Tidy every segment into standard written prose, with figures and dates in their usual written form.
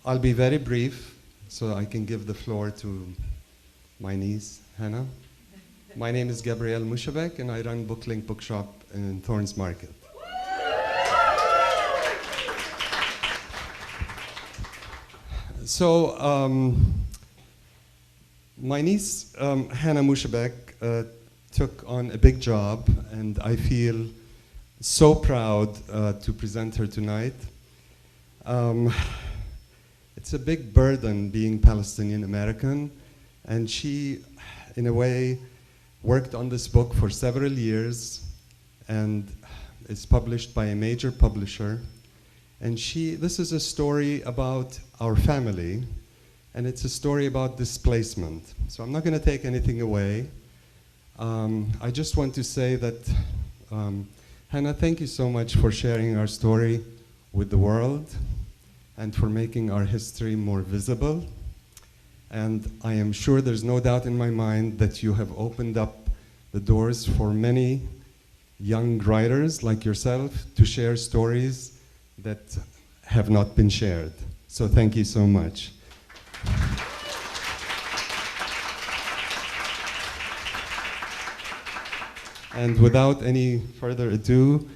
I'll be very brief so I can give the floor to my niece, Hannah. My name is Gabriel Moushabeck, and I run Booklink Bookshop in Thorns Market. So, my niece, Hannah Moushabeck, took on a big job, and I feel so proud to present her tonight. It's a big burden being Palestinian American, and she, in a way, worked on this book for several years, and it's published by a major publisher. And this is a story about our family, and it's a story about displacement. So I'm not going to take anything away. I just want to say that, Hannah, thank you so much for sharing our story with the world and for making our history more visible. And I am sure there's no doubt in my mind that you have opened up the doors for many young writers like yourself to share stories that have not been shared. So thank you so much. And without any further ado,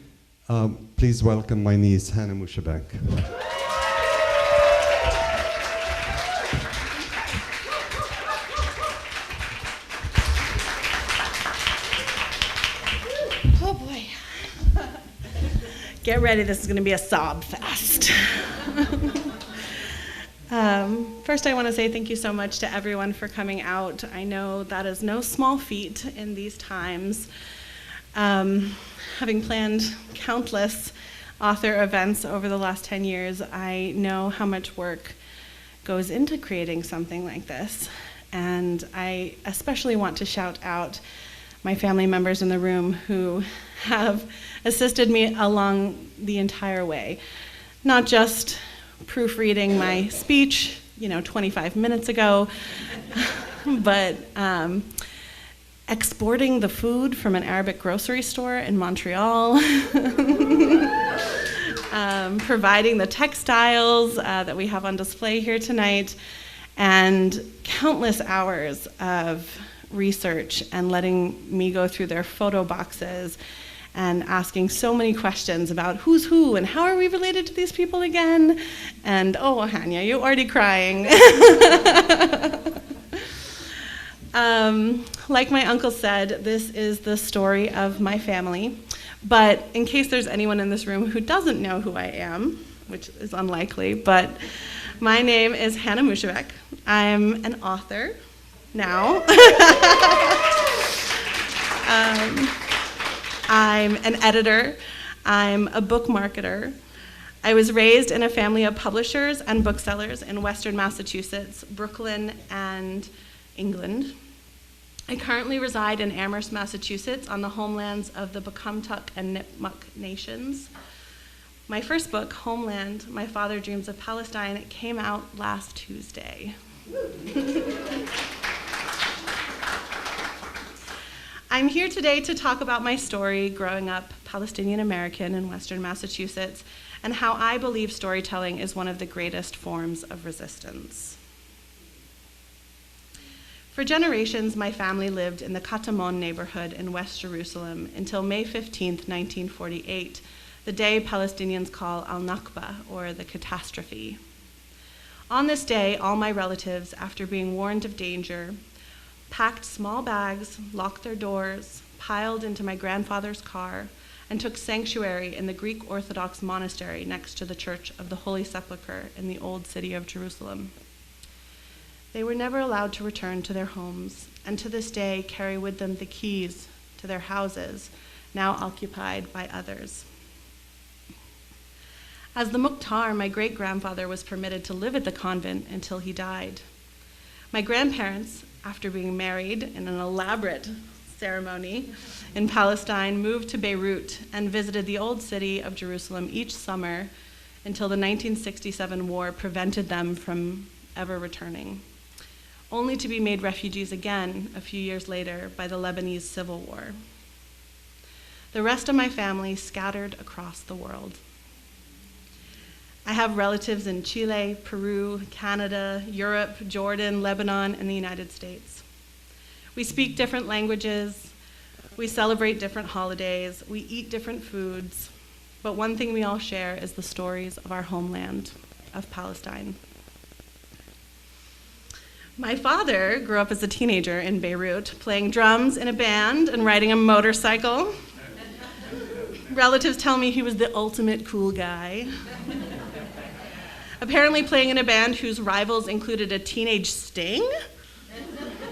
please welcome my niece, Hannah Moushabeck. Oh boy. Get ready, this is going to be a sob fest. First, I want to say thank you so much to everyone for coming out. I know that is no small feat in these times. Having planned countless author events over the last 10 years, I know how much work goes into creating something like this. And I especially want to shout out my family members in the room who have assisted me along the entire way. Not just proofreading my speech, 25 minutes ago, but exporting the food from an Arabic grocery store in Montreal, providing the textiles that we have on display here tonight, and countless hours of research and letting me go through their photo boxes and asking so many questions about who's who and how are we related to these people again? And oh, Hanya, you're already crying. Like my uncle said, this is the story of my family. But in case there's anyone in this room who doesn't know who I am, which is unlikely, but my name is Hannah Moushabeck. I'm an author now. I'm an editor. I'm a book marketer. I was raised in a family of publishers and booksellers in Western Massachusetts, Brooklyn, and England. I currently reside in Amherst, Massachusetts, on the homelands of the Becumtuck and Nipmuc nations. My first book, Homeland, My Father Dreams of Palestine, came out last Tuesday. I'm here today to talk about my story growing up Palestinian American in Western Massachusetts and how I believe storytelling is one of the greatest forms of resistance. For generations, my family lived in the Katamon neighborhood in West Jerusalem until May 15, 1948, the day Palestinians call Al-Nakba, or the catastrophe. On this day, all my relatives, after being warned of danger, packed small bags, locked their doors, piled into my grandfather's car, and took sanctuary in the Greek Orthodox monastery next to the Church of the Holy Sepulchre in the Old City of Jerusalem. They were never allowed to return to their homes, and to this day carry with them the keys to their houses, now occupied by others. As the Mukhtar, my great-grandfather was permitted to live at the convent until he died. My grandparents, after being married in an elaborate ceremony in Palestine, moved to Beirut and visited the old city of Jerusalem each summer until the 1967 war prevented them from ever returning, only to be made refugees again a few years later by the Lebanese Civil War. The rest of my family scattered across the world. I have relatives in Chile, Peru, Canada, Europe, Jordan, Lebanon, and the United States. We speak different languages, we celebrate different holidays, we eat different foods, but one thing we all share is the stories of our homeland, of Palestine. My father grew up as a teenager in Beirut, playing drums in a band and riding a motorcycle. Relatives tell me he was the ultimate cool guy. Apparently playing in a band whose rivals included a teenage Sting.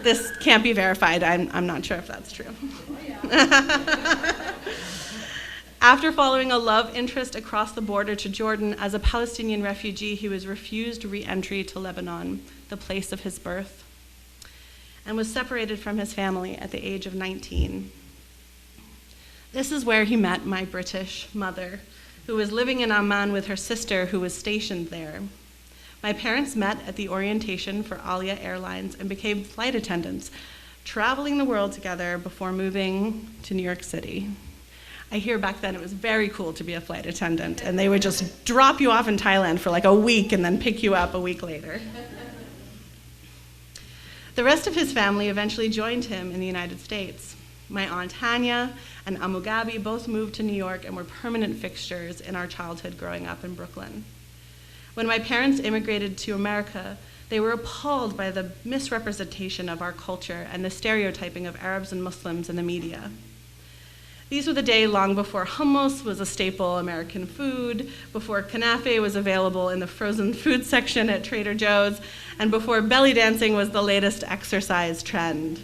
This can't be verified. I'm not sure if that's true. After following a love interest across the border to Jordan as a Palestinian refugee, he was refused re-entry to Lebanon, the place of his birth, and was separated from his family at the age of 19. This is where he met my British mother, who was living in Amman with her sister, who was stationed there. My parents met at the orientation for Alia Airlines and became flight attendants, traveling the world together before moving to New York City. I hear back then it was very cool to be a flight attendant, and they would just drop you off in Thailand for like a week and then pick you up a week later. The rest of his family eventually joined him in the United States. My Aunt Hanya and Amu Gabi both moved to New York and were permanent fixtures in our childhood growing up in Brooklyn. When my parents immigrated to America, they were appalled by the misrepresentation of our culture and the stereotyping of Arabs and Muslims in the media. These were the days long before hummus was a staple American food, before kanafe was available in the frozen food section at Trader Joe's, and before belly dancing was the latest exercise trend.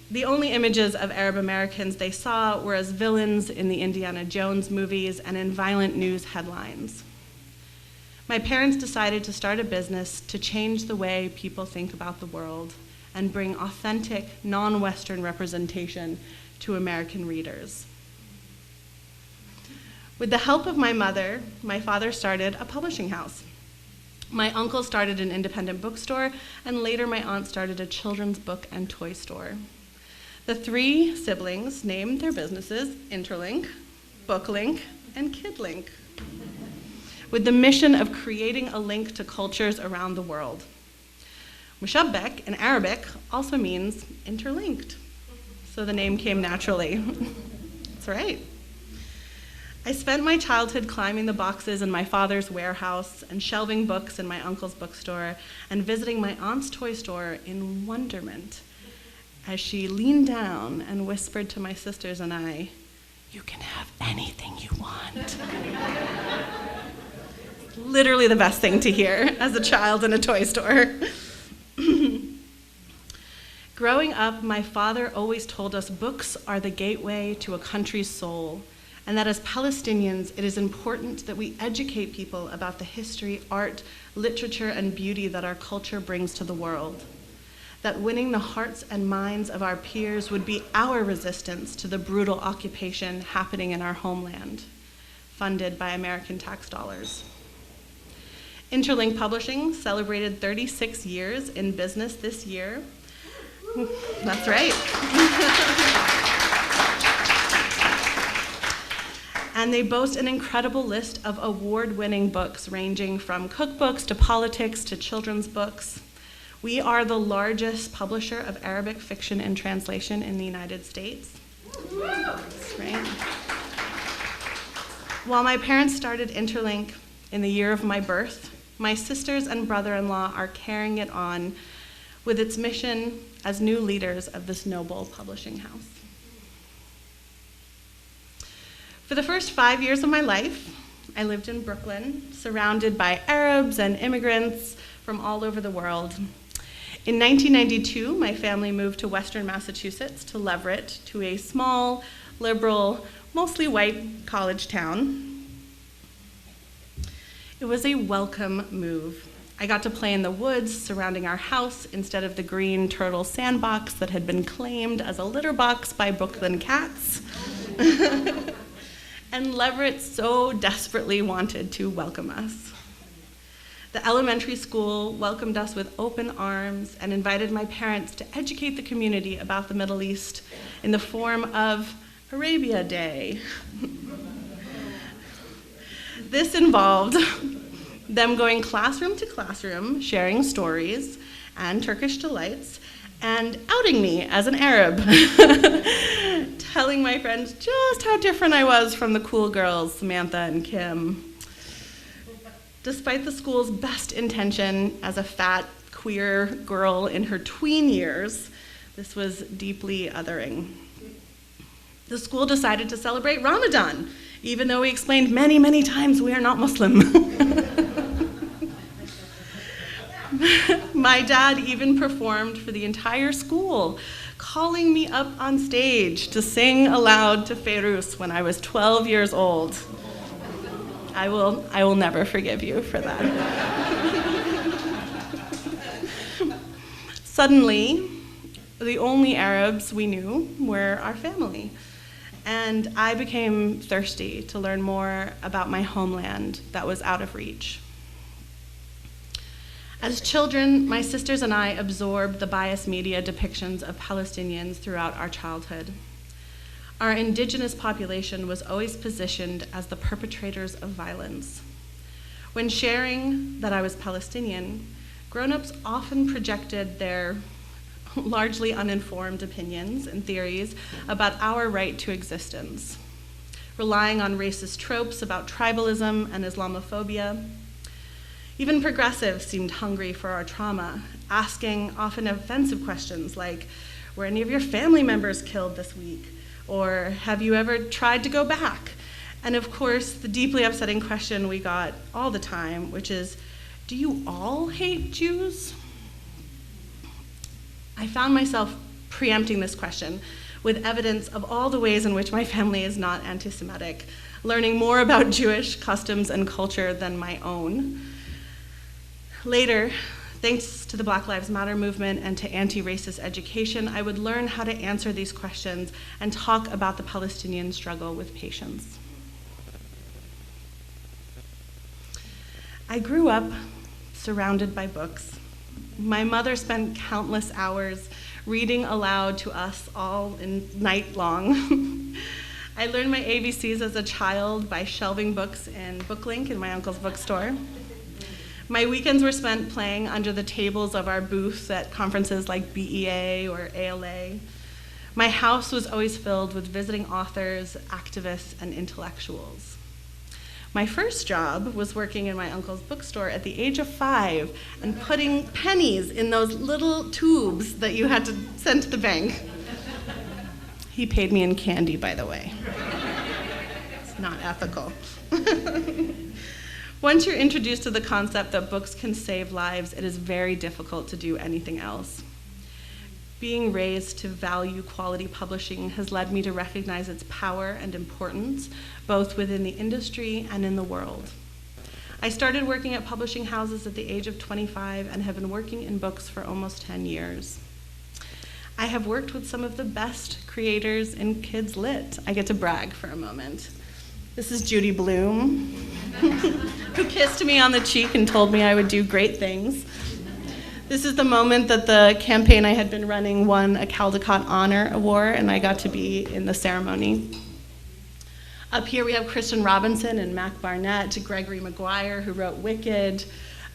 The only images of Arab Americans they saw were as villains in the Indiana Jones movies and in violent news headlines. My parents decided to start a business to change the way people think about the world and bring authentic, non-Western representation to American readers. With the help of my mother, my father started a publishing house. My uncle started an independent bookstore, and later my aunt started a children's book and toy store. The three siblings named their businesses Interlink, Booklink, and Kidlink, with the mission of creating a link to cultures around the world. Moushabeck in Arabic also means interlinked, so the name came naturally. That's right. I spent my childhood climbing the boxes in my father's warehouse and shelving books in my uncle's bookstore and visiting my aunt's toy store in wonderment as she leaned down and whispered to my sisters and I, "You can have anything you want." Literally the best thing to hear as a child in a toy store. Growing up, my father always told us books are the gateway to a country's soul, and that as Palestinians, it is important that we educate people about the history, art, literature, and beauty that our culture brings to the world. That winning the hearts and minds of our peers would be our resistance to the brutal occupation happening in our homeland, funded by American tax dollars. Interlink Publishing celebrated 36 years in business this year. That's right. And they boast an incredible list of award-winning books ranging from cookbooks to politics to children's books. We are the largest publisher of Arabic fiction and translation in the United States. That's right. While my parents started Interlink in the year of my birth, my sisters and brother-in-law are carrying it on with its mission as new leaders of this noble publishing house. For the first 5 years of my life, I lived in Brooklyn, surrounded by Arabs and immigrants from all over the world. In 1992, my family moved to Western Massachusetts, to Leverett, to a small, liberal, mostly white college town. It was a welcome move. I got to play in the woods surrounding our house instead of the green turtle sandbox that had been claimed as a litter box by Brooklyn cats. And Leverett so desperately wanted to welcome us. The elementary school welcomed us with open arms and invited my parents to educate the community about the Middle East in the form of Arabia Day. This involved them going classroom to classroom, sharing stories and Turkish delights, and outing me as an Arab, telling my friends just how different I was from the cool girls, Samantha and Kim. Despite the school's best intention as a fat, queer girl in her tween years, this was deeply othering. The school decided to celebrate Ramadan, even though we explained many, many times we are not Muslim. My dad even performed for the entire school, calling me up on stage to sing aloud to Feiruz when I was 12 years old. I will never forgive you for that. Suddenly, the only Arabs we knew were our family, and I became thirsty to learn more about my homeland that was out of reach. As children, my sisters and I absorbed the biased media depictions of Palestinians throughout our childhood. Our indigenous population was always positioned as the perpetrators of violence. When sharing that I was Palestinian, grown-ups often projected their largely uninformed opinions and theories about our right to existence, relying on racist tropes about tribalism and Islamophobia. Even progressives seemed hungry for our trauma, asking often offensive questions like, were any of your family members killed this week? Or have you ever tried to go back? And of course, the deeply upsetting question we got all the time, which is, do you all hate Jews? I found myself preempting this question with evidence of all the ways in which my family is not anti-Semitic, learning more about Jewish customs and culture than my own. Later, thanks to the Black Lives Matter movement and to anti-racist education, I would learn how to answer these questions and talk about the Palestinian struggle with patience. I grew up surrounded by books. My mother spent countless hours reading aloud to us all in night long. I learned my ABCs as a child by shelving books in Booklink in my uncle's bookstore. My weekends were spent playing under the tables of our booths at conferences like BEA or ALA. My house was always filled with visiting authors, activists, and intellectuals. My first job was working in my uncle's bookstore at the age of 5 and putting pennies in those little tubes that you had to send to the bank. He paid me in candy, by the way. It's not ethical. Once you're introduced to the concept that books can save lives, it is very difficult to do anything else. Being raised to value quality publishing has led me to recognize its power and importance, both within the industry and in the world. I started working at publishing houses at the age of 25 and have been working in books for almost 10 years. I have worked with some of the best creators in kids lit. I get to brag for a moment. This is Judy Bloom, who kissed me on the cheek and told me I would do great things. This is the moment that the campaign I had been running won a Caldecott Honor Award, and I got to be in the ceremony. Up here we have Kristen Robinson and Mac Barnett, Gregory Maguire, who wrote Wicked,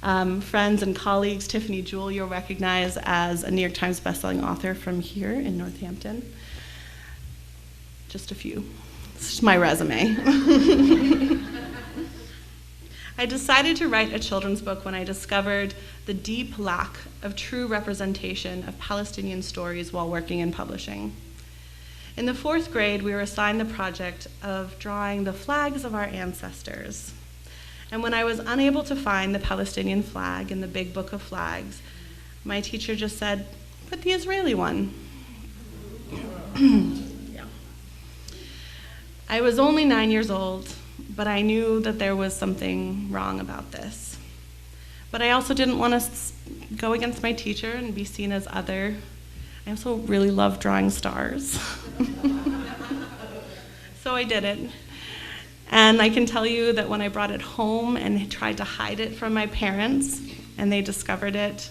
friends and colleagues, Tiffany Jewell, you'll recognize as a New York Times bestselling author from here in Northampton. Just a few. This is my resume. I decided to write a children's book when I discovered the deep lack of true representation of Palestinian stories while working in publishing. In the 4th grade, we were assigned the project of drawing the flags of our ancestors. And when I was unable to find the Palestinian flag in the big book of flags, my teacher just said, "Put the Israeli one." Yeah. I was only 9 years old, but I knew that there was something wrong about this. But I also didn't want to go against my teacher and be seen as other. I also really love drawing stars. So I did it. And I can tell you that when I brought it home and tried to hide it from my parents, and they discovered it,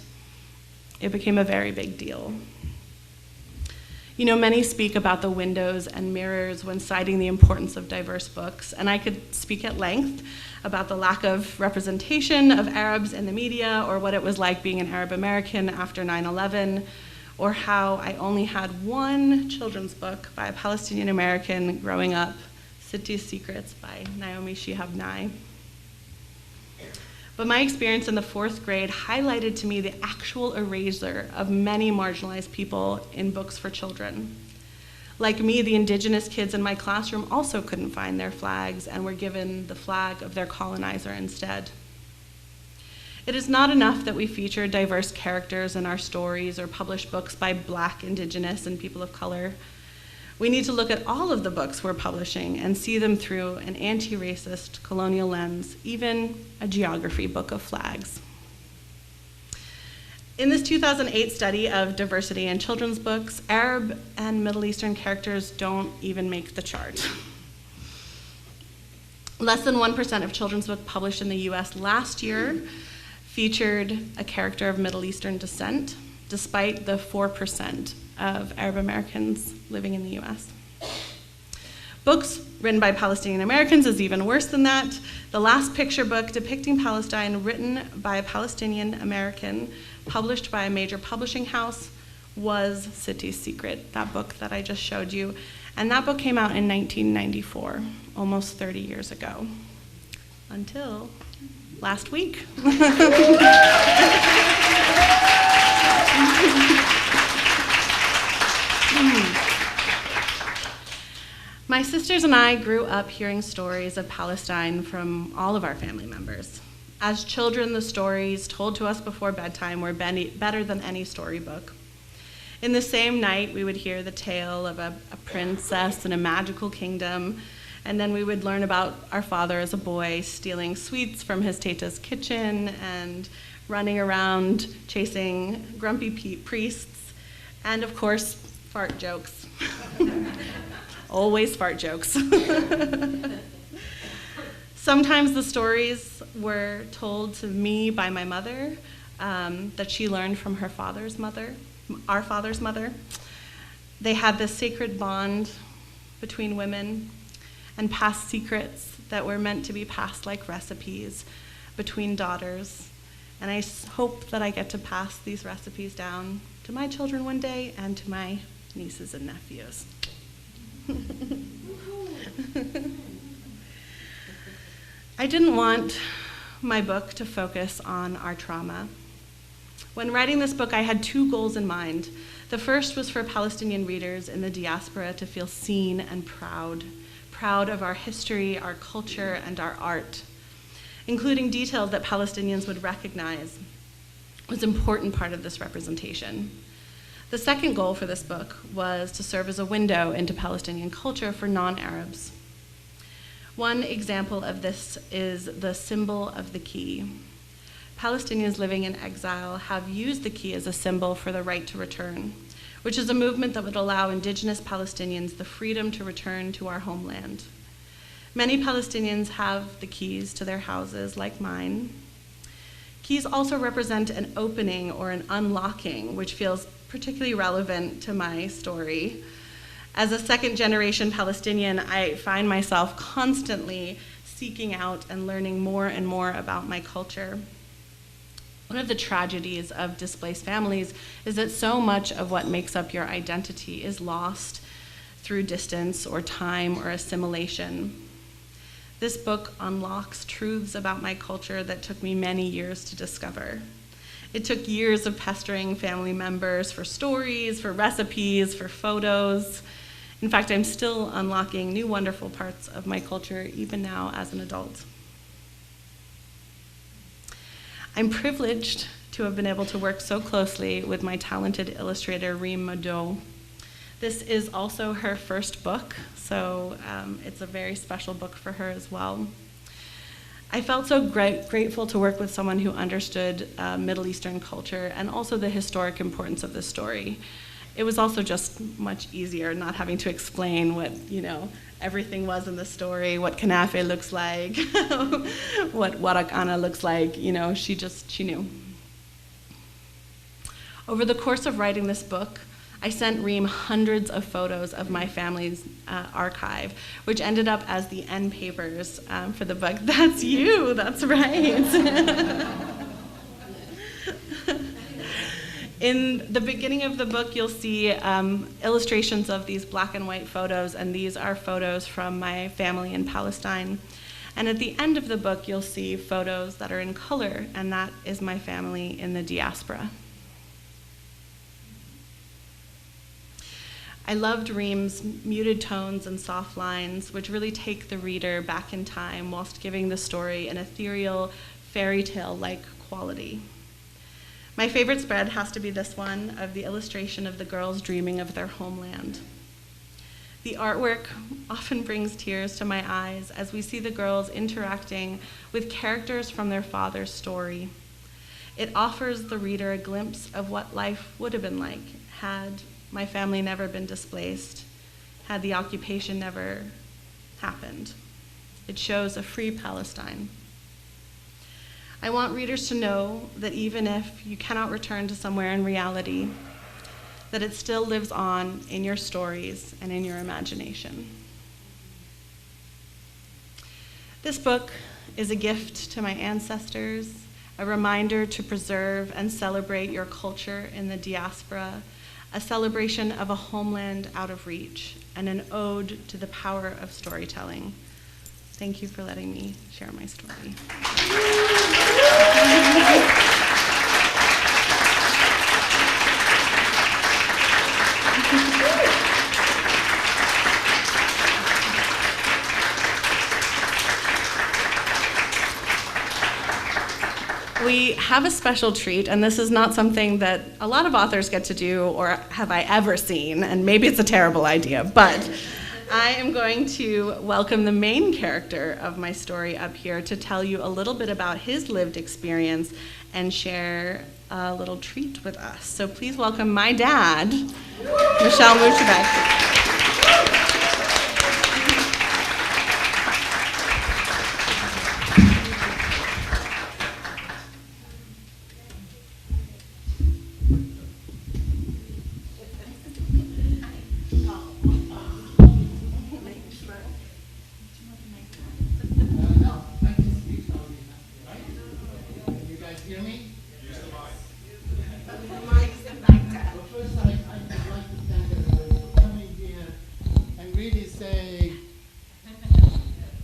it became a very big deal. You know, many speak about the windows and mirrors when citing the importance of diverse books, and I could speak at length about the lack of representation of Arabs in the media, or what it was like being an Arab American after 9/11, or how I only had one children's book by a Palestinian American growing up, City's Secrets by Naomi Shihab Nye. But my experience in the 4th grade highlighted to me the actual erasure of many marginalized people in books for children. Like me, the indigenous kids in my classroom also couldn't find their flags and were given the flag of their colonizer instead. It is not enough that we feature diverse characters in our stories or publish books by Black, Indigenous, and people of color. We need to look at all of the books we're publishing and see them through an anti-racist colonial lens, even a geography book of flags. In this 2008 study of diversity in children's books, Arab and Middle Eastern characters don't even make the chart. Less than 1% of children's books published in the US last year featured a character of Middle Eastern descent, despite the 4% of Arab Americans living in the US. Books written by Palestinian Americans is even worse than that. The last picture book depicting Palestine, written by a Palestinian American, published by a major publishing house, was City's Secret, that book that I just showed you. And that book came out in 1994, almost 30 years ago, until last week. My sisters and I grew up hearing stories of Palestine from all of our family members. As children, the stories told to us before bedtime were better than any storybook. In the same night, we would hear the tale of a princess in a magical kingdom, and then we would learn about our father as a boy stealing sweets from his teta's kitchen and running around chasing grumpy priests, and of course, fart jokes. Always fart jokes. Sometimes the stories were told to me by my mother that she learned from her father's mother, our father's mother. They had this sacred bond between women and passed secrets that were meant to be passed like recipes between daughters. And I hope that I get to pass these recipes down to my children one day and to my nieces and nephews. I didn't want my book to focus on our trauma. When writing this book, I had 2 goals in mind. The first was for Palestinian readers in the diaspora to feel seen and proud of our history, our culture, and our art, including details that Palestinians would recognize was an important part of this representation. The second goal for this book was to serve as a window into Palestinian culture for non-Arabs. One example of this is the symbol of the key. Palestinians living in exile have used the key as a symbol for the right to return, which is a movement that would allow indigenous Palestinians the freedom to return to our homeland. Many Palestinians have the keys to their houses, like mine. Keys also represent an opening or an unlocking, which feels particularly relevant to my story. As a second-generation Palestinian, I find myself constantly seeking out and learning more and more about my culture. One of the tragedies of displaced families is that so much of what makes up your identity is lost through distance or time or assimilation. This book unlocks truths about my culture that took me many years to discover. It took years of pestering family members for stories, for recipes, for photos. In fact, I'm still unlocking new wonderful parts of my culture even now as an adult. I'm privileged to have been able to work so closely with my talented illustrator, Reem Mado. This is also her first book, so it's a very special book for her as well. I felt so grateful to work with someone who understood Middle Eastern culture and also the historic importance of the story. It was also just much easier not having to explain what, everything was in the story, what kanafe looks like, what warakana looks like, she knew. Over the course of writing this book, I sent Reem hundreds of photos of my family's archive, which ended up as the end papers for the book. That's you, that's right. In the beginning of the book, you'll see illustrations of these black and white photos, and these are photos from my family in Palestine. And at the end of the book, you'll see photos that are in color, and that is my family in the diaspora. I loved Reem's muted tones and soft lines, which really take the reader back in time whilst giving the story an ethereal, fairy tale-like quality. My favorite spread has to be this one of the illustration of the girls dreaming of their homeland. The artwork often brings tears to my eyes as we see the girls interacting with characters from their father's story. It offers the reader a glimpse of what life would have been like had my family never been displaced, had the occupation never happened. It shows a free Palestine. I want readers to know that even if you cannot return to somewhere in reality, that it still lives on in your stories and in your imagination. This book is a gift to my ancestors, a reminder to preserve and celebrate your culture in the diaspora, a celebration of a homeland out of reach, and an ode to the power of storytelling. Thank you for letting me share my story. We have a special treat, and this is not something that a lot of authors get to do or have I ever seen, and maybe it's a terrible idea, but I am going to welcome the main character of my story up here to tell you a little bit about his lived experience and share a little treat with us. So please welcome my dad, Moushabeck.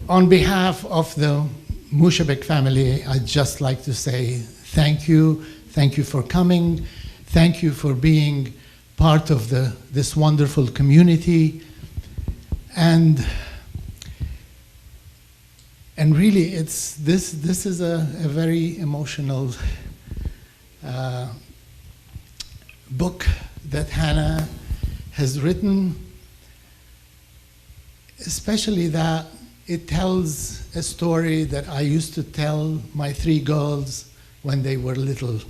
On behalf of the Moushabeck family, I'd just like to say thank you. Thank you for coming. Thank you for being part of this wonderful community. And really, this is a very emotional book that Hannah has written, especially that it tells a story that I used to tell my 3 girls when they were little.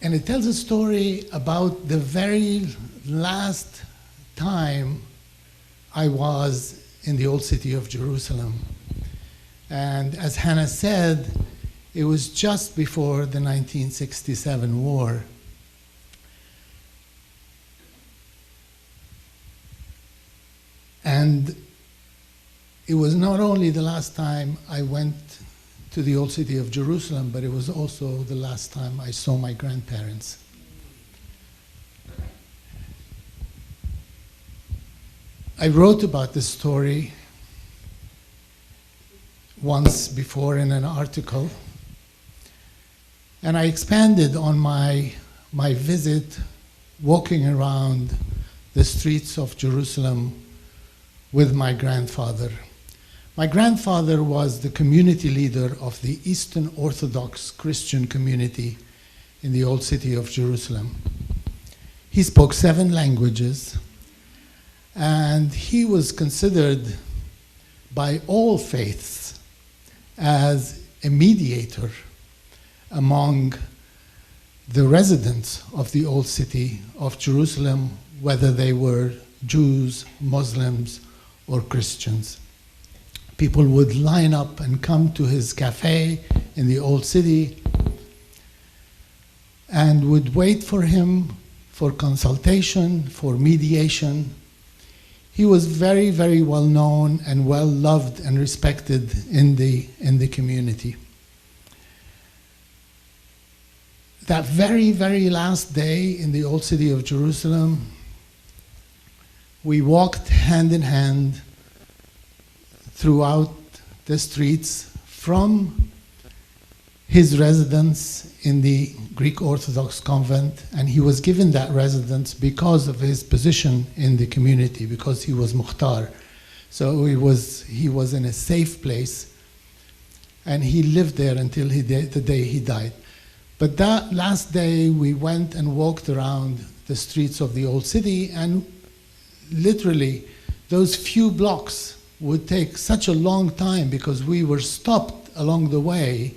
And it tells a story about the very last time I was in the old city of Jerusalem. And as Hannah said, it was just before the 1967 war. And it was not only the last time I went to the old city of Jerusalem, but it was also the last time I saw my grandparents. I wrote about this story once before in an article, and I expanded on my visit walking around the streets of Jerusalem with my grandfather. My grandfather was the community leader of the Eastern Orthodox Christian community in the old city of Jerusalem. He spoke 7 languages, and he was considered by all faiths as a mediator among the residents of the old city of Jerusalem, whether they were Jews, Muslims, or Christians. People would line up and come to his cafe in the old city, and would wait for him for consultation, for mediation. He was very, very well known and well loved and respected in the community. That very, very last day in the old city of Jerusalem, we walked hand in hand throughout the streets from his residence in the Greek Orthodox convent, and he was given that residence because of his position in the community, because he was Mukhtar. So he was in a safe place, and he lived there until the day he died. But that last day, we went and walked around the streets of the old city, and literally, those few blocks would take such a long time because we were stopped along the way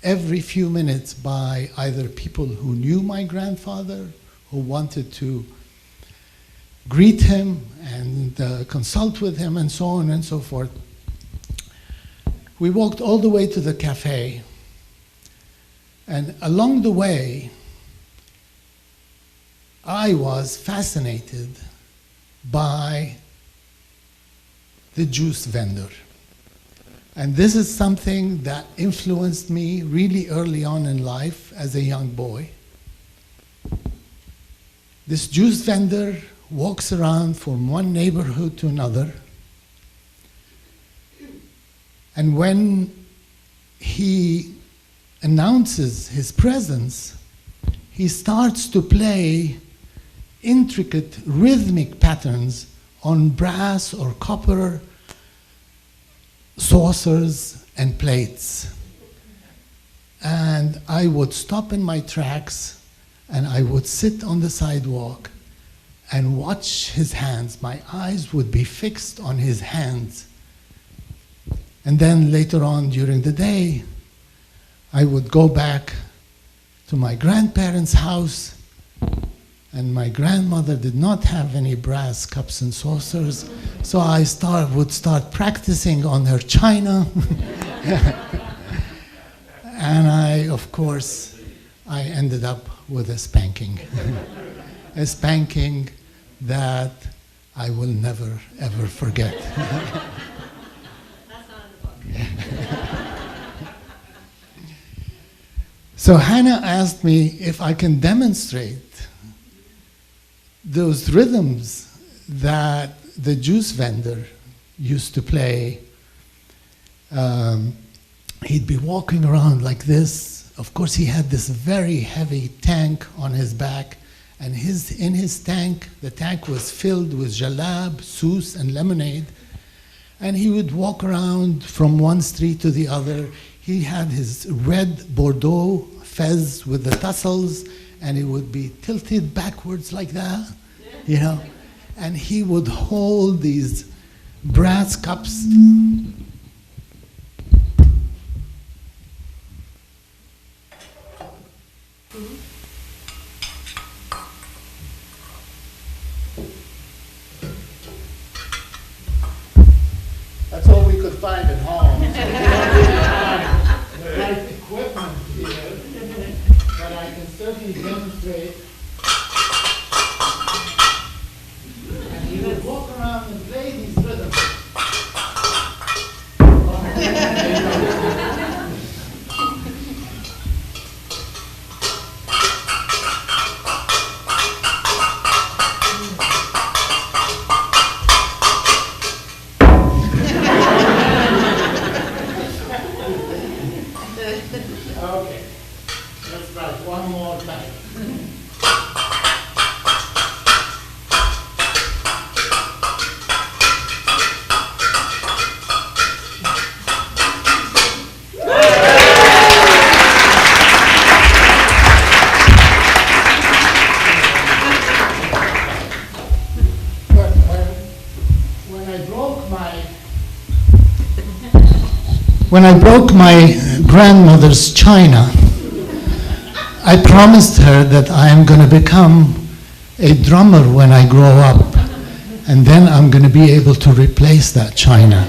every few minutes by either people who knew my grandfather, who wanted to greet him and consult with him, and so on and so forth. We walked all the way to the cafe, and along the way, I was fascinated by the juice vendor. And this is something that influenced me really early on in life as a young boy. This juice vendor walks around from one neighborhood to another. And when he announces his presence, he starts to play intricate rhythmic patterns on brass or copper saucers and plates. And I would stop in my tracks and I would sit on the sidewalk and watch his hands. My eyes would be fixed on his hands. And then later on during the day, I would go back to my grandparents' house, and my grandmother did not have any brass cups and saucers, so I would start practicing on her china. And of course, I ended up with a spanking. A spanking that I will never, ever forget. That's not in the book. So Hannah asked me if I can demonstrate those rhythms that the juice vendor used to play. He'd be walking around like this. Of course, he had this very heavy tank on his back, and in his tank, the tank was filled with jalab, soos, and lemonade. And he would walk around from one street to the other. He had his red Bordeaux fez with the tassels, and it would be tilted backwards like that, you know. And he would hold these brass cups. That's all we could find at home. So we don't have equipment here, but I can certainly demonstrate. And he would walk around and play these rhythms. Okay, let's try one more time. But when I broke my grandmother's china, I promised her that I am going to become a drummer when I grow up, and then I'm going to be able to replace that china.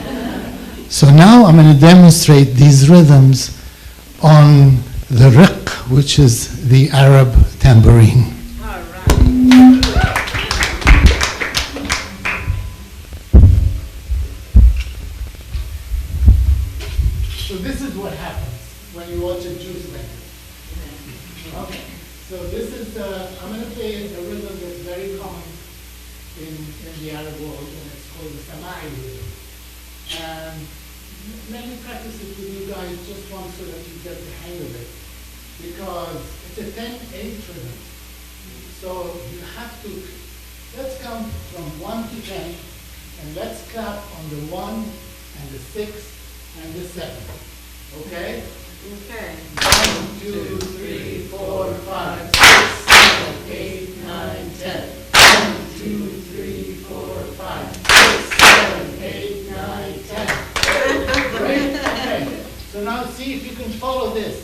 So now I'm going to demonstrate these rhythms on the riq, which is the Arab tambourine. All right. So this is what happens when you watch a Jews record. Okay. So this is I'm going to play a rhythm that's very common in the Arab world, and it's called the Sama'i rhythm. And let me practice it with you guys just once so that you get the hang of it, because it's a 10-8 rhythm. So you have to, let's count from 1 to 10, and let's clap on the 1 and the 6 and the 7. Okay? Okay. 1, 2, 3, 4, 5, 6, 7, 8, 9, 10. 1, 2, 3, 4, 5, 6, 7, 8, 9, 10. Great. Okay. So now see if you can follow this.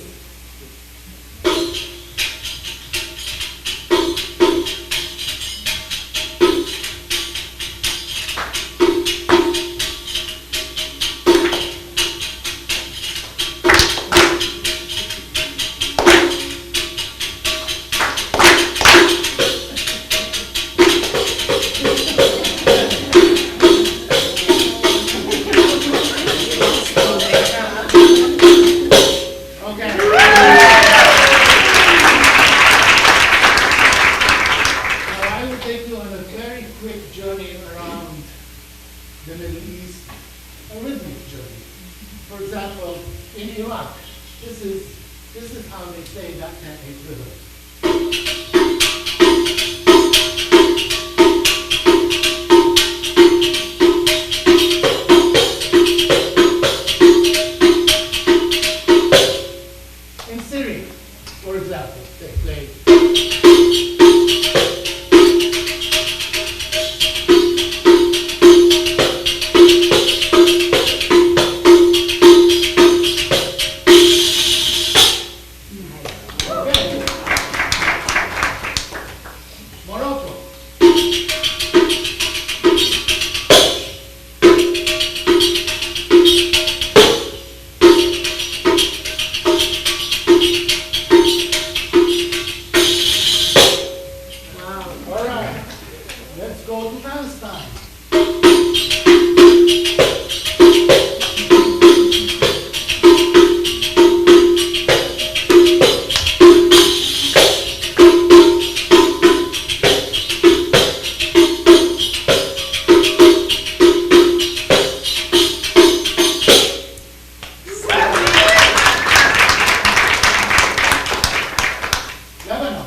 This is how they play that 10-8 rhythm. In Syria, for example, they play. Let's go to Palestine. Lebanon.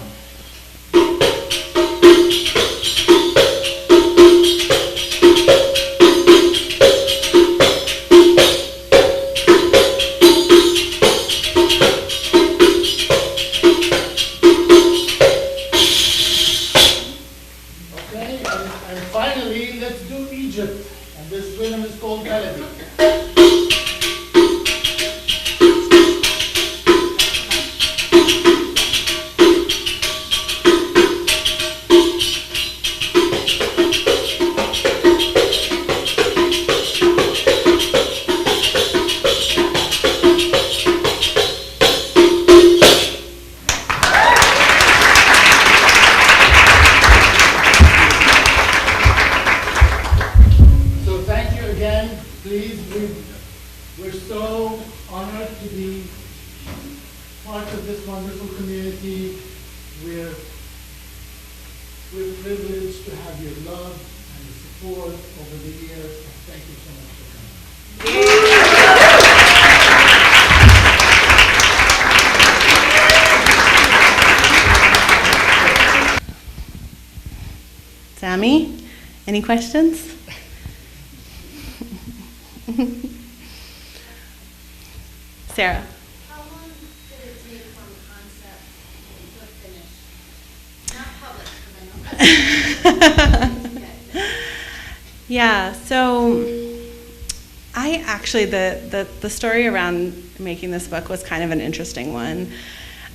And finally, let's do Egypt. And this rhythm is called melody. Please, we're so honored to be part of this wonderful community. We're privileged to have your love and your support over the years. Thank you so much for coming. Sammy, any questions? Sarah. How long did it take from concept to finish? Not published, because I know. Yeah, so I actually, the story around making this book was kind of an interesting one.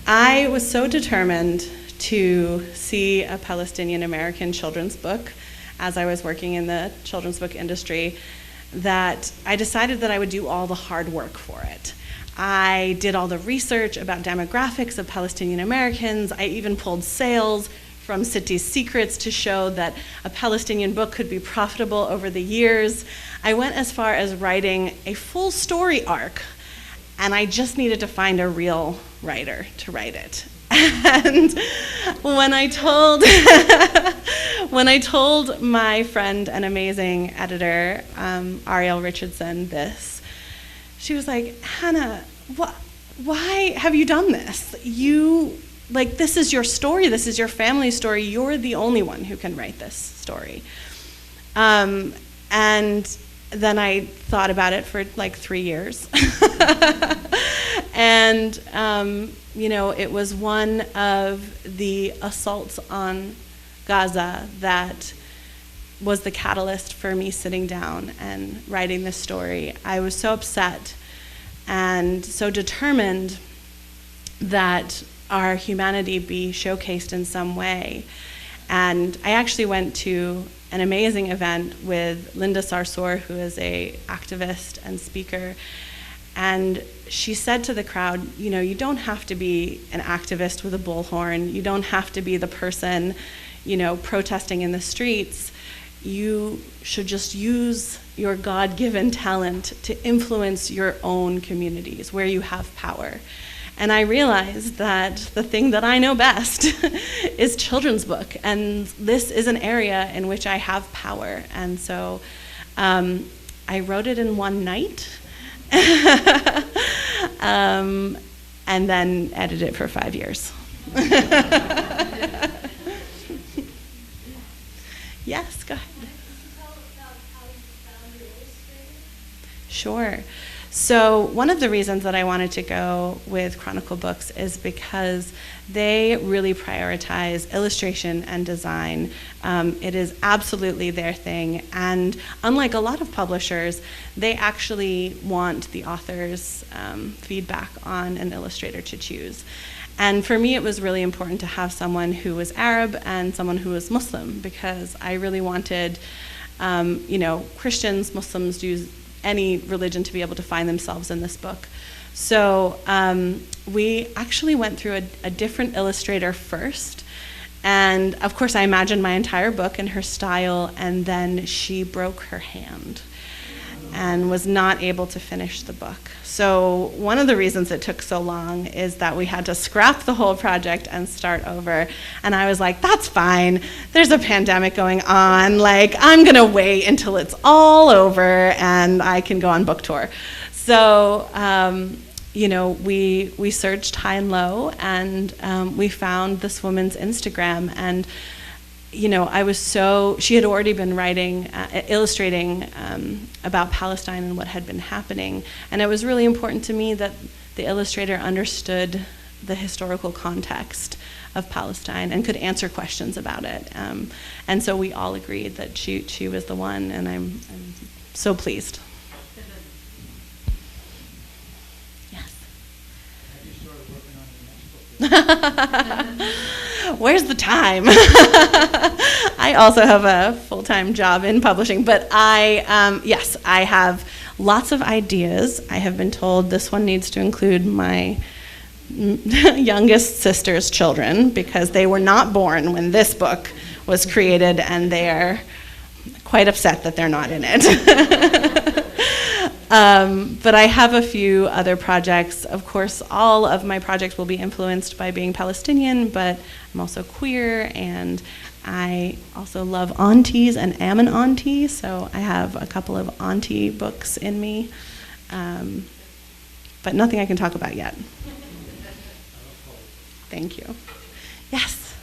I was so determined to see a Palestinian American children's book as I was working in the children's book industry that I decided that I would do all the hard work for it. I did all the research about demographics of Palestinian Americans. I even pulled sales from City's Secrets to show that a Palestinian book could be profitable over the years. I went as far as writing a full story arc, and I just needed to find a real writer to write it. And when I told my friend and amazing editor, Ariel Richardson, this, she was like, Hannah, why have you done this? This is your story, this is your family's story, you're the only one who can write this story. And then I thought about it for like 3 years. And, it was one of the assaults on Gaza that was the catalyst for me sitting down and writing this story. I was so upset and so determined that our humanity be showcased in some way. And I actually went to an amazing event with Linda Sarsour, who is an activist and speaker. And she said to the crowd, you don't have to be an activist with a bullhorn. You don't have to be the person, protesting in the streets. You should just use your God-given talent to influence your own communities where you have power. And I realized that the thing that I know best is children's book, and this is an area in which I have power. And so I wrote it in one night, and then edited it for 5 years. Yes, go ahead. Tell about how you found your illustrator. Sure. So one of the reasons that I wanted to go with Chronicle Books is because they really prioritize illustration and design. It is absolutely their thing. And unlike a lot of publishers, they actually want the author's feedback on an illustrator to choose. And for me, it was really important to have someone who was Arab and someone who was Muslim, because I really wanted, Christians, Muslims, Jews, any religion to be able to find themselves in this book. So we actually went through a different illustrator first. And of course, I imagined my entire book and her style, and then she broke her hand and was not able to finish the book. So one of the reasons it took so long is that we had to scrap the whole project and start over. And I was like, that's fine. There's a pandemic going on. I'm going to wait until it's all over and I can go on book tour. So, we searched high and low, and we found this woman's Instagram. And she had already been illustrating about Palestine and what had been happening. And it was really important to me that the illustrator understood the historical context of Palestine and could answer questions about it. And so we all agreed that she was the one, and I'm so pleased. Yes. Have you started working on your next book? Where's the time? I also have a full-time job in publishing, but I have lots of ideas. I have been told this one needs to include my youngest sister's children, because they were not born when this book was created, and they are quite upset that they're not in it. But I have a few other projects. Of course, all of my projects will be influenced by being Palestinian, but I'm also queer, and I also love aunties and am an auntie, so I have a couple of auntie books in me, but nothing I can talk about yet. Thank you. Yes?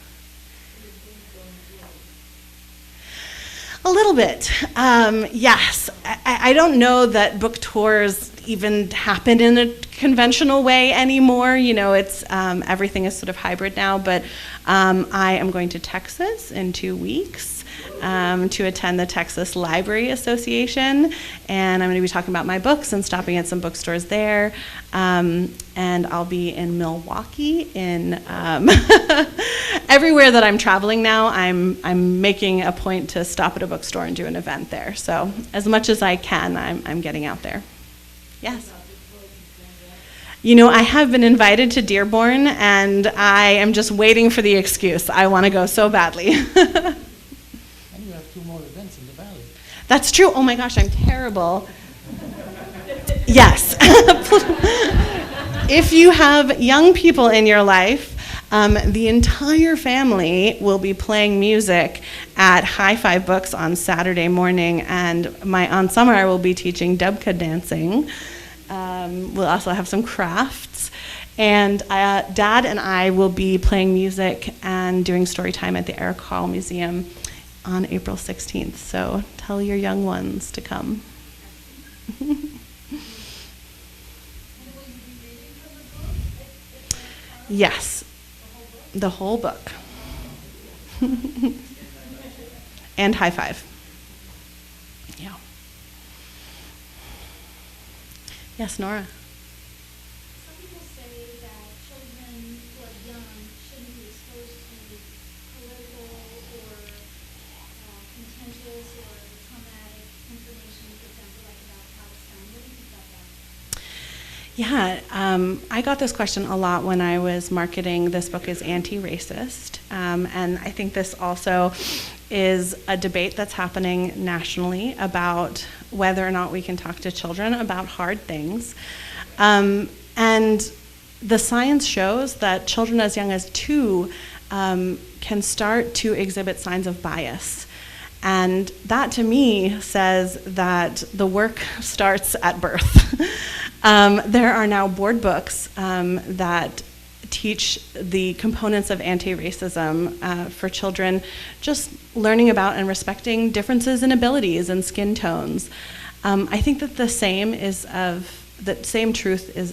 A little bit, yes. I don't know that book tours even happen in a conventional way anymore. It's everything is sort of hybrid now, but I am going to Texas in 2 weeks to attend the Texas Library Association, and I'm going to be talking about my books and stopping at some bookstores there. And I'll be in Milwaukee, in everywhere that I'm traveling now. I'm making a point to stop at a bookstore and do an event there. So as much as I can, I'm getting out there. Yes. I have been invited to Dearborn, and I am just waiting for the excuse. I want to go so badly. And you have 2 more events in the valley. That's true. Oh my gosh, I'm terrible. Yes. If you have young people in your life, the entire family will be playing music at High Five Books on Saturday morning, and my Aunt Summer will be teaching debka dancing. We'll also have some crafts, and Dad and I will be playing music and doing story time at the Eric Hall Museum on April 16th, so tell your young ones to come. Yes, the whole book. And High Five. Yeah. Yes, Nora. Some people say that children who are young shouldn't be exposed to political or contentious or traumatic information, for example, like about Palestine. What do you think about that? Yeah, I got this question a lot when I was marketing this book as anti-racist, and I think this also is a debate that's happening nationally about whether or not we can talk to children about hard things. And the science shows that children as young as 2 can start to exhibit signs of bias. And that to me says that the work starts at birth. There are now board books that teach the components of anti-racism for children, just learning about and respecting differences in abilities and skin tones. I think that the same truth is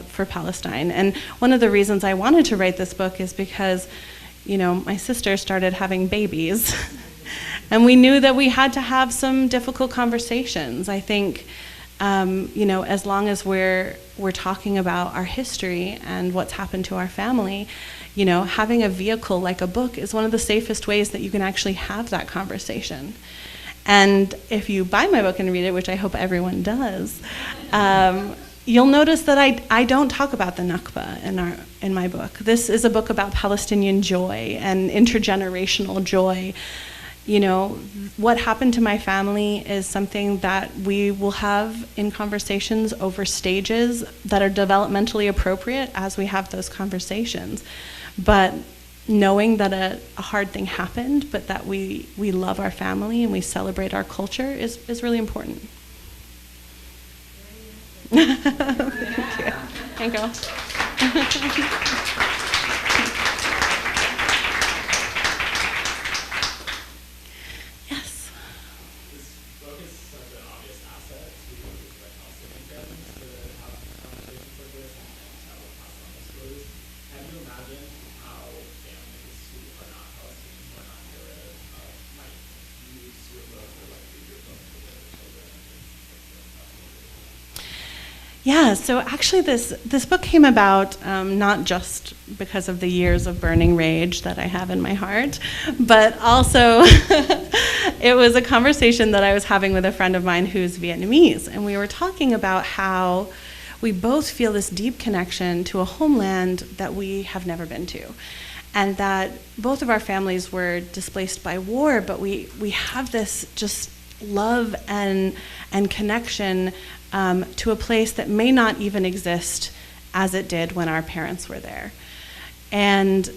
for Palestine. And one of the reasons I wanted to write this book is because, my sister started having babies, and we knew that we had to have some difficult conversations. I think, as long as we're talking about our history and what's happened to our family, having a vehicle like a book is one of the safest ways that you can actually have that conversation. And if you buy my book and read it, which I hope everyone does, you'll notice that I don't talk about the Nakba in my book. This is a book about Palestinian joy and intergenerational joy. What happened to my family is something that we will have in conversations over stages that are developmentally appropriate as we have those conversations. But knowing that a hard thing happened, but that we love our family and we celebrate our culture is really important. Thank you. Hey, girl. Yeah, so actually this book came about not just because of the years of burning rage that I have in my heart, but also it was a conversation that I was having with a friend of mine who's Vietnamese, and we were talking about how we both feel this deep connection to a homeland that we have never been to, and that both of our families were displaced by war, but we have this just love and connection to a place that may not even exist as it did when our parents were there. And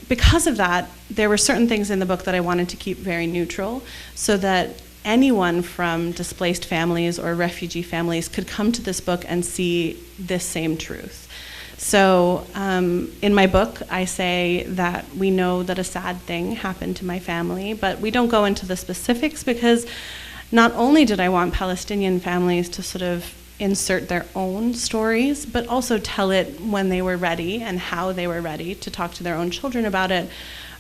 because of that, there were certain things in the book that I wanted to keep very neutral so that anyone from displaced families or refugee families could come to this book and see this same truth. So in my book, I say that we know that a sad thing happened to my family, but we don't go into the specifics because not only did I want Palestinian families to sort of insert their own stories, but also tell it when they were ready and how they were ready to talk to their own children about it,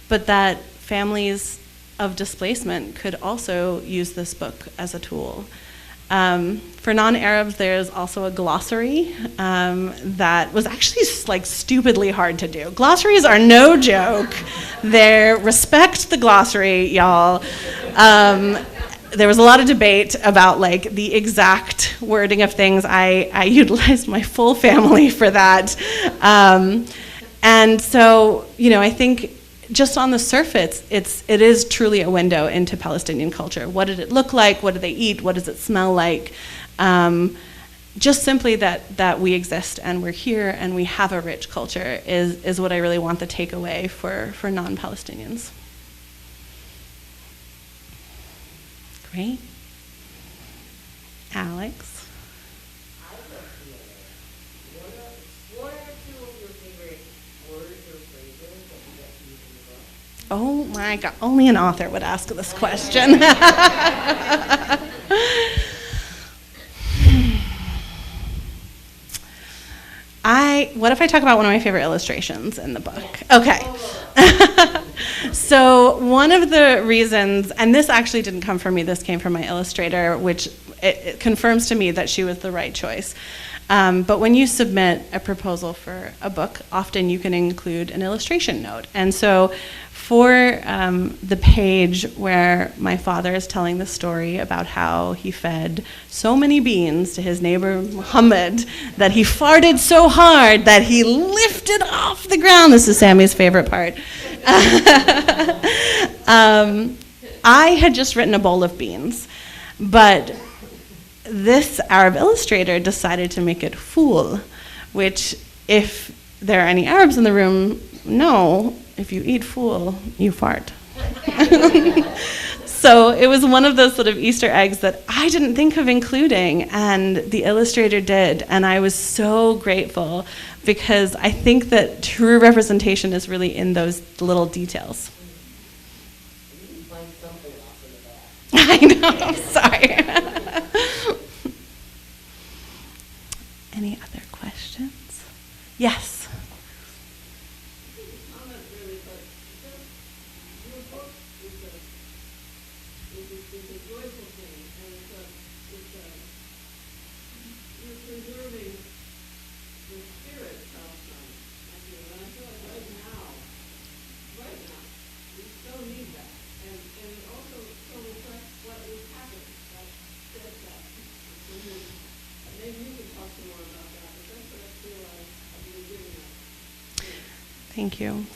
but that families of displacement could also use this book as a tool. For non-Arabs, there's also a glossary that was actually like stupidly hard to do. Glossaries are no joke. Respect the glossary, y'all. there was a lot of debate about like the exact wording of things. I utilized my full family for that. And so, I think just on the surface, it is truly a window into Palestinian culture. What did it look like? What do they eat? What does it smell like? Just simply that we exist and we're here and we have a rich culture is what I really want the takeaway for non-Palestinians. Great. Alex? What are two of your favorite words or phrases that you get to use in the book? Oh my God, only an author would ask this question. What if I talk about one of my favorite illustrations in the book? Okay. So one of the reasons, and this actually didn't come from me, this came from my illustrator, which it confirms to me that she was the right choice. But when you submit a proposal for a book, often you can include an illustration note. And so for the page where my father is telling the story about how he fed so many beans to his neighbor Muhammad that he farted so hard that he lifted off the ground. This is Sammy's favorite part. I had just written a bowl of beans, but this Arab illustrator decided to make it fool, which, if there are any Arabs in the room, know if you eat fool, you fart. So it was one of those sort of Easter eggs that I didn't think of including, and the illustrator did, and I was so grateful because I think that true representation is really in those little details. You find something off in the back. I know, sorry. Any other questions? Yes.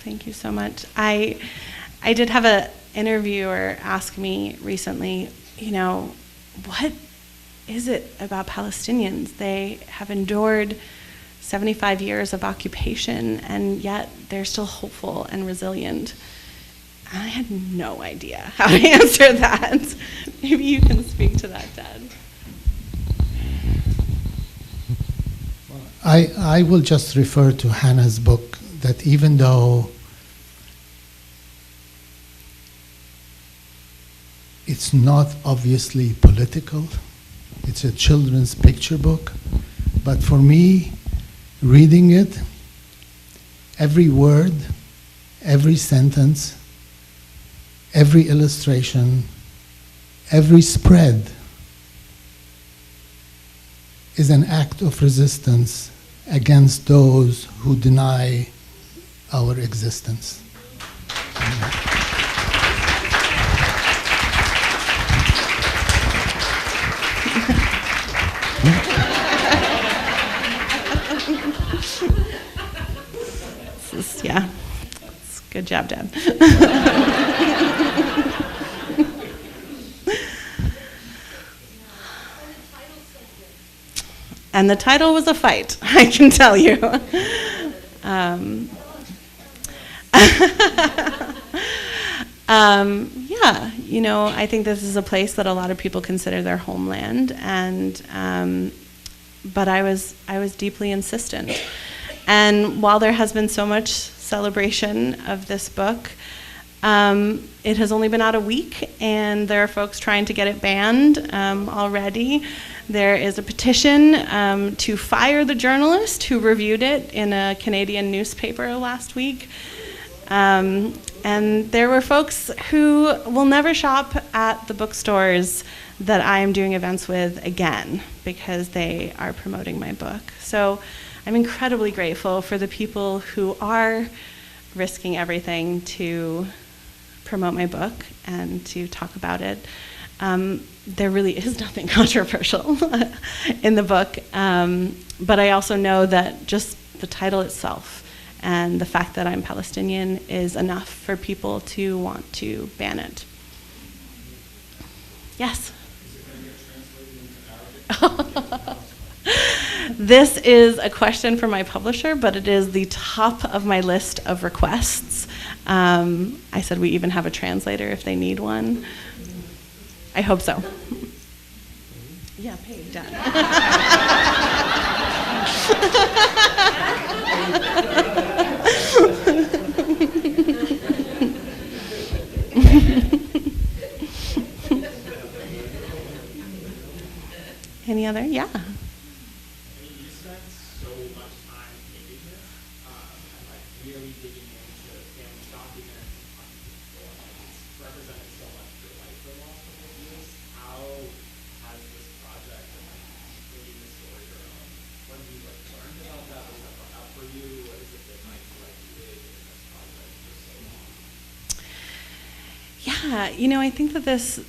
Thank you so much. I did have an interviewer ask me recently, what is it about Palestinians? They have endured 75 years of occupation, and yet they're still hopeful and resilient. And I had no idea how to answer that. Maybe you can speak to that, Dad. I will just refer to Hannah's book, that even though it's not obviously political, it's a children's picture book, but for me, reading it, every word, every sentence, every illustration, every spread is an act of resistance against those who deny our existence. Yeah, it's good job, Dad. And the title was a fight, I can tell you. Yeah, I think this is a place that a lot of people consider their homeland, and but I was deeply insistent. And while there has been so much celebration of this book, it has only been out a week, and there are folks trying to get it banned already. There is a petition to fire the journalist who reviewed it in a Canadian newspaper last week. And there were folks who will never shop at the bookstores that I am doing events with again because they are promoting my book. So I'm incredibly grateful for the people who are risking everything to promote my book and to talk about it. there really is nothing controversial in the book. But I also know that just the title itself and the fact that I'm Palestinian is enough for people to want to ban it. Yes? Is it going to get translated into Arabic? This is a question for my publisher, but it is the top of my list of requests. I said we even have a translator if they need one. I hope so. Yeah, paid, done. Any other? Yeah. I mean, you spent so much time making this, and like really digging into family documents and talking to people, and like it's represented so much of your life for the last couple of years. How has this project and like making this story your own, when you like learned about that, was that brought up for you? What has it been like to like live in this project for so long? Yeah, you know, I think that this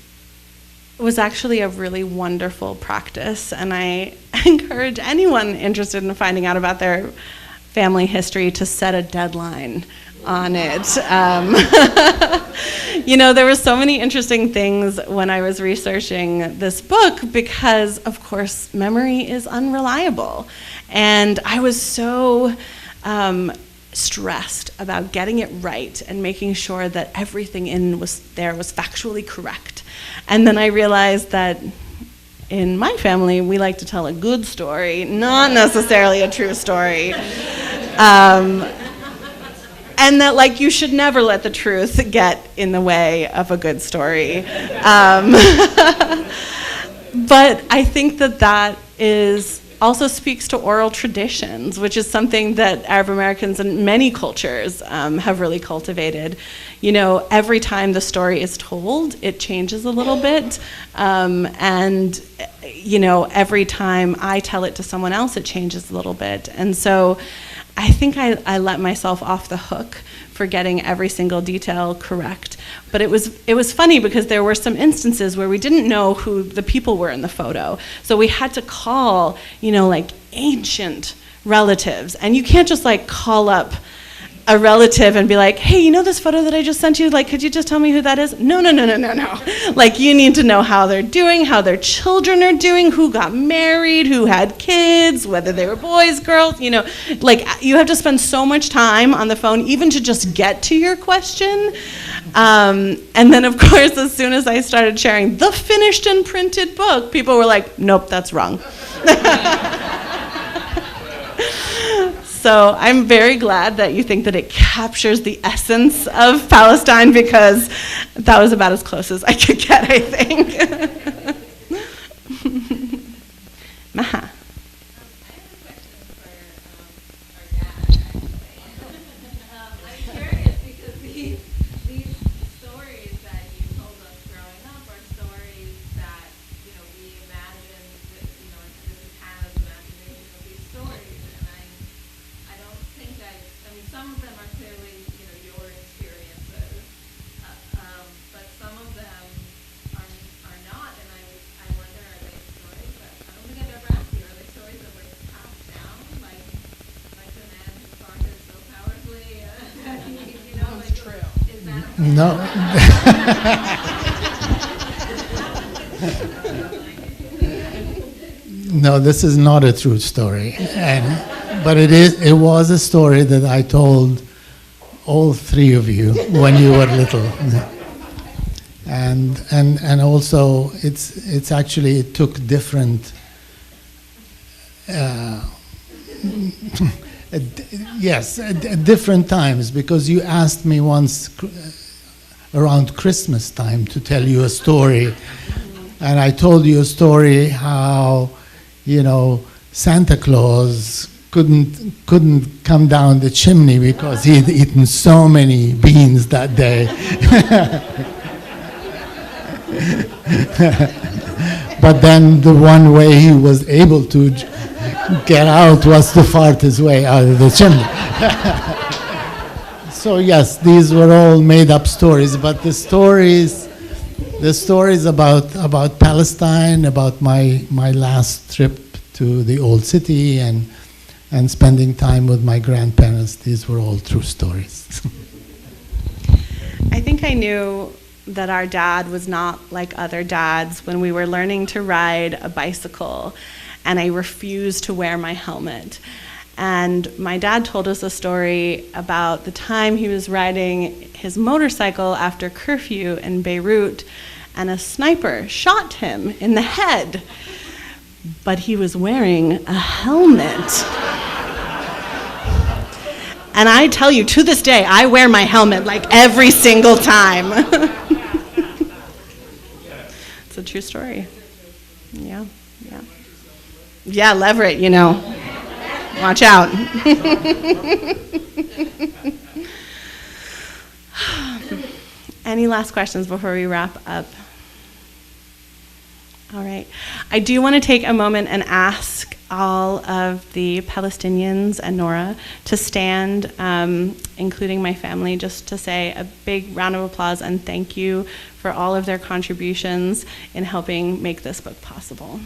was actually a really wonderful practice, and I encourage anyone interested in finding out about their family history to set a deadline on it. You know, there were so many interesting things when I was researching this book because, of course, memory is unreliable. And I was so stressed about getting it right and making sure that everything was factually correct. And then I realized that in my family, we like to tell a good story, not necessarily a true story. And that, like, you should never let the truth get in the way of a good story. But I think that also speaks to oral traditions, which is something that Arab Americans and many cultures have really cultivated. You know, every time the story is told, it changes a little bit. And, you know, every time I tell it to someone else, it changes a little bit. And so I think I let myself off the hook for getting every single detail correct. But it was funny because there were some instances where we didn't know who the people were in the photo. So we had to call, you know, like ancient relatives. And you can't just like call up a relative and be like, hey, you know this photo that I just sent you? Like, could you just tell me who that is? No. Like, you need to know how they're doing, how their children are doing, who got married, who had kids, whether they were boys, girls, you know. Like, you have to spend so much time on the phone even to just get to your question. And then, of course, as soon as I started sharing the finished and printed book, people were like, nope, that's wrong. So I'm very glad that you think that it captures the essence of Palestine, because that was about as close as I could get, I think. Maha. I have a question for our dad, actually. I'm curious because these stories that you told us growing up are stories that, you know, we imagine, that, you know, this is Hannah's imagination of these stories, and I don't think I mean, some of them are clearly, you know, your experiences, but some of them are not, and I wonder, are they stories that, I don't think I've ever asked you, are they stories that were passed down, like the man who farted so powerfully, you know, like, true. Is that No. No, this is not a true story. But it was a story that I told all three of you when you were little. And also it's actually, it took different at different times, because you asked me once around Christmas time to tell you a story, and I told you a story how, you know, Santa Claus couldn't come down the chimney because he had eaten so many beans that day. But then the one way he was able to get out was to fart his way out of the chimney. So yes, these were all made up stories, but the stories The stories about Palestine, about my last trip to the old city, and spending time with my grandparents. These were all true stories. I think I knew that our dad was not like other dads when we were learning to ride a bicycle and I refused to wear my helmet. And my dad told us a story about the time he was riding his motorcycle after curfew in Beirut, and a sniper shot him in the head, but he was wearing a helmet. And I tell you, to this day, I wear my helmet like every single time. It's a true story. Yeah. Yeah, Leverett, you know. Watch out. Any last questions before we wrap up? All right. I do want to take a moment and ask all of the Palestinians and Nora to stand, including my family, just to say a big round of applause and thank you for all of their contributions in helping make this book possible.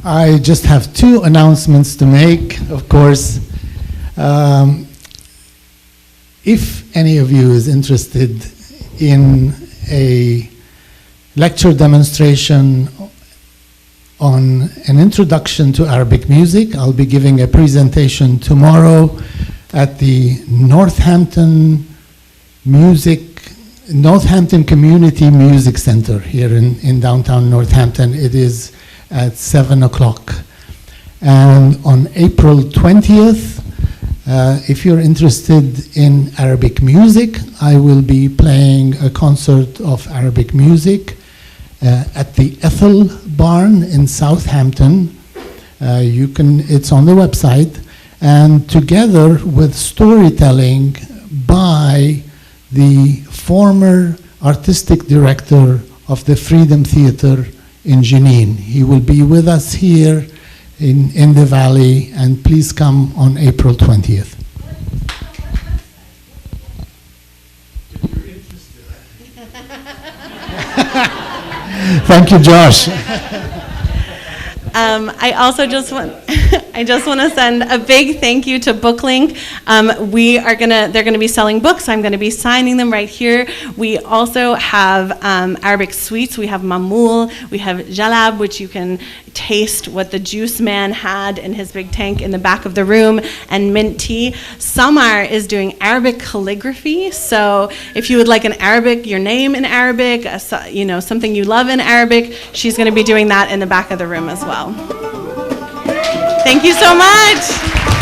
I just have two announcements to make, of course. If any of you is interested in a lecture demonstration on an introduction to Arabic music, I'll be giving a presentation tomorrow at the Northampton Community Music Center here in downtown Northampton. It is at 7 o'clock. And on April 20th, if you're interested in Arabic music, I will be playing a concert of Arabic music at the Ethel Barn in Southampton. It's on the website, and together with storytelling by the former artistic director of the Freedom Theater in Jenin. He will be with us here in the Valley, and please come on April 20th. If you're interested. Thank you, Josh. I also just want to send a big thank you to BookLink. They're gonna be selling books. I'm gonna be signing them right here. We also have Arabic sweets. We have mamoul, we have jalab, which you can taste what the juice man had in his big tank in the back of the room, and mint tea. Samar is doing Arabic calligraphy. So if you would like your name in Arabic, something you love in Arabic, she's gonna be doing that in the back of the room as well. Thank you so much.